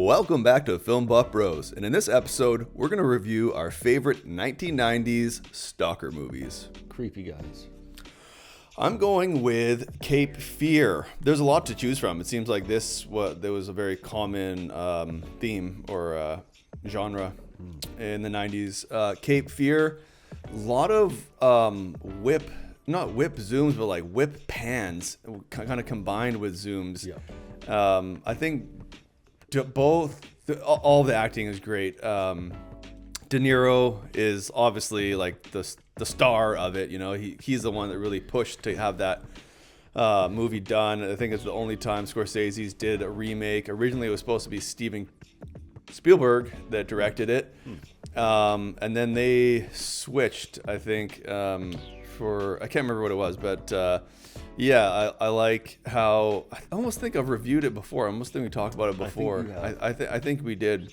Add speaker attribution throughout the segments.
Speaker 1: Welcome back to Film Buff Bros, and in this episode, we're going to review our favorite 1990s Stalker movies.
Speaker 2: Creepy guys.
Speaker 1: I'm going with Cape Fear. There's a lot to choose from. It seems like there was a very common theme or genre in the 90s. Cape Fear, a lot of not whip zooms, but like whip pans, kind of combined with zooms.
Speaker 2: Yeah.
Speaker 1: I think all the acting is great. De Niro is obviously like the star of it. You know, he's the one that really pushed to have that movie done. I think it's the only time Scorsese's did a remake. Originally, it was supposed to be Steven Spielberg that directed it, and then they switched. I think I can't remember what it was, but. Yeah, I like how I almost think I've reviewed it before. I almost think we talked about it before. I think we did,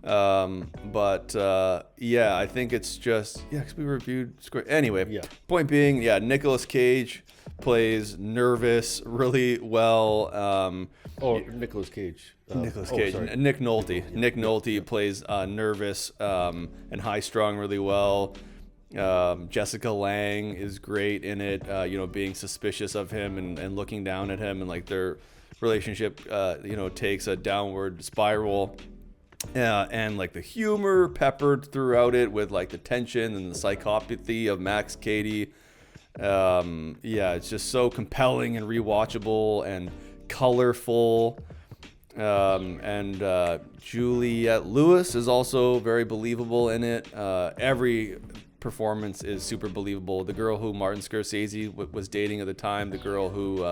Speaker 1: but I think it's just because we reviewed. Anyway,
Speaker 2: Yeah.
Speaker 1: Point being, Nicolas Cage plays nervous really well.
Speaker 2: Nicolas Cage.
Speaker 1: Nicolas Cage. Nick Nolte. Nick Nolte plays nervous and high-strung really well. Jessica Lange is great in it, being suspicious of him and looking down at him, and like their relationship, takes a downward spiral. And like the humor peppered throughout it with like the tension and the psychopathy of Max Cady. It's just so compelling and rewatchable and colorful. And Juliette Lewis is also very believable in it. Every performance is super believable. The girl who Martin Scorsese was dating at the time, the girl who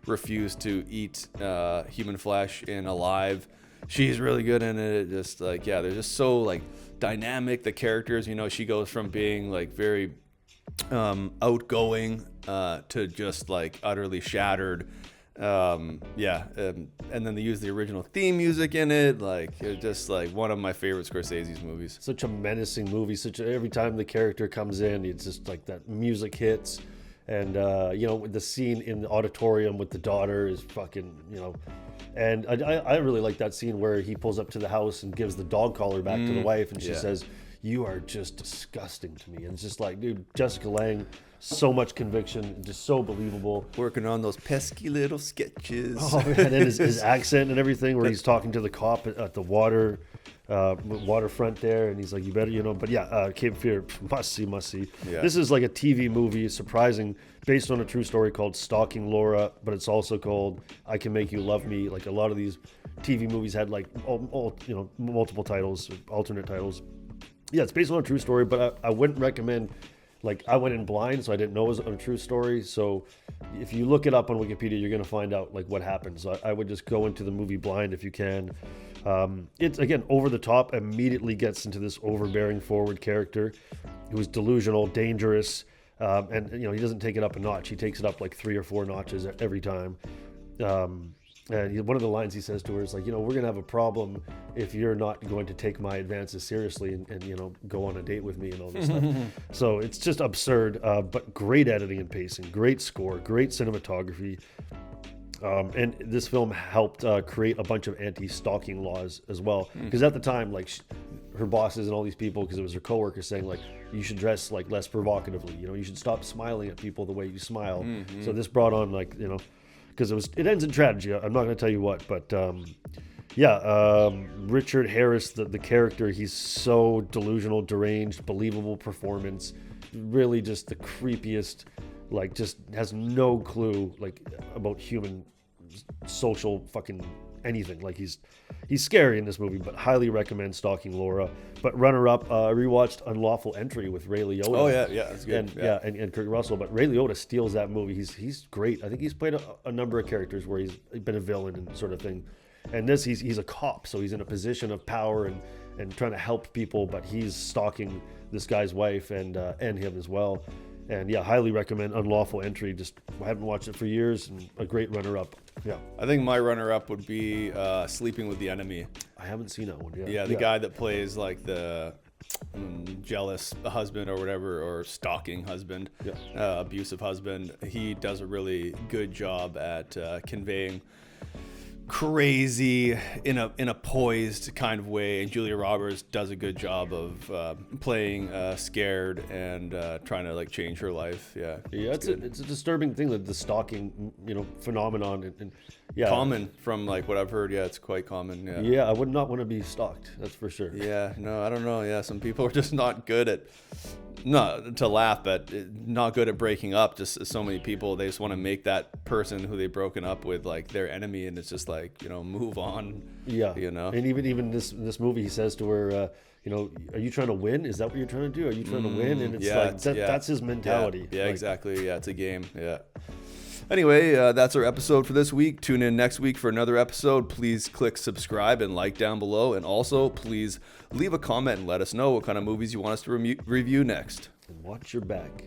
Speaker 1: refused to eat human flesh in Alive, she's really good in it. Just like, they're just so like dynamic, the characters. She goes from being like very outgoing to just like utterly shattered. And then they use the original theme music in it. Like, it's just like one of my favorite Scorsese's movies.
Speaker 2: Such a menacing movie. Every time the character comes in, it's just like that music hits, and the scene in the auditorium with the daughter is fucking, And I really like that scene where he pulls up to the house and gives the dog collar back to the wife, and she says, "You are just disgusting to me." And it's just like, dude, Jessica Lange. So much conviction, just so believable.
Speaker 1: Working on those pesky little sketches.
Speaker 2: Oh man, and his accent and everything, where he's talking to the cop at the waterfront there, and he's like, "You better, But Cape Fear, must see. Yeah. This is like a TV movie, surprising, based on a true story called Stalking Laura, but it's also called I Can Make You Love Me. Like a lot of these TV movies had like multiple titles, alternate titles. Yeah, it's based on a true story, but I wouldn't recommend. Like, I went in blind, so I didn't know it was a true story. So if you look it up on Wikipedia, you're going to find out like what happens. So I would just go into the movie blind if you can. It's, again, over the top, immediately gets into this overbearing forward character who's delusional, dangerous, and he doesn't take it up a notch. He takes it up like 3 or 4 notches every time. And one of the lines he says to her is like, we're going to have a problem if you're not going to take my advances seriously and go on a date with me and all this stuff. So it's just absurd, but great editing and pacing, great score, great cinematography. And this film helped create a bunch of anti-stalking laws as well. Because at the time, like her bosses and all these people, because it was her coworkers saying like, you should dress like less provocatively. You should stop smiling at people the way you smile. Mm-hmm. So this brought on like, because it ends in tragedy. I'm not going to tell you what, but Richard Harris, the character, he's so delusional, deranged, believable performance. Really, just the creepiest. Like, just has no clue like about human, social fucking anything. Like he's scary in this movie, but highly recommend Stalking Laura. But runner up, I rewatched Unlawful Entry with Ray Liotta.
Speaker 1: Oh yeah, that's good.
Speaker 2: And Kurt Russell. But Ray Liotta steals that movie. He's great. I think he's played a number of characters where he's been a villain and sort of thing. And this, he's a cop, so he's in a position of power and trying to help people, but he's stalking this guy's wife and him as well. And highly recommend Unlawful Entry. Just I haven't watched it for years, and a great runner-up. Yeah,
Speaker 1: I think my runner-up would be Sleeping with the Enemy.
Speaker 2: I haven't seen that one yet.
Speaker 1: Yeah, the guy that plays like the jealous husband or whatever, or stalking husband, abusive husband. He does a really good job at conveying crazy in a poised kind of way, and Julia Roberts does a good job of playing scared and trying to like change her life. Yeah,
Speaker 2: it's a disturbing thing, that the stalking, phenomenon, and yeah,
Speaker 1: common from like what I've heard. Yeah, it's quite common. Yeah.
Speaker 2: Yeah, I would not want to be stalked. That's for sure.
Speaker 1: Yeah, no, I don't know. Yeah, some people are just not good at, not to laugh, but not good at breaking up. Just so many people, they just want to make that person who they've broken up with like their enemy, and it's just like, move on.
Speaker 2: Yeah, and even this movie, he says to her, are you trying to win? Is that what you're trying to do? Are you trying to win? And it's that's his mentality.
Speaker 1: Yeah, exactly. Yeah, it's a game. Yeah. Anyway, that's our episode for this week. Tune in next week for another episode. Please click subscribe and like down below. And also, please leave a comment and let us know what kind of movies you want us to review next.
Speaker 2: And watch your back.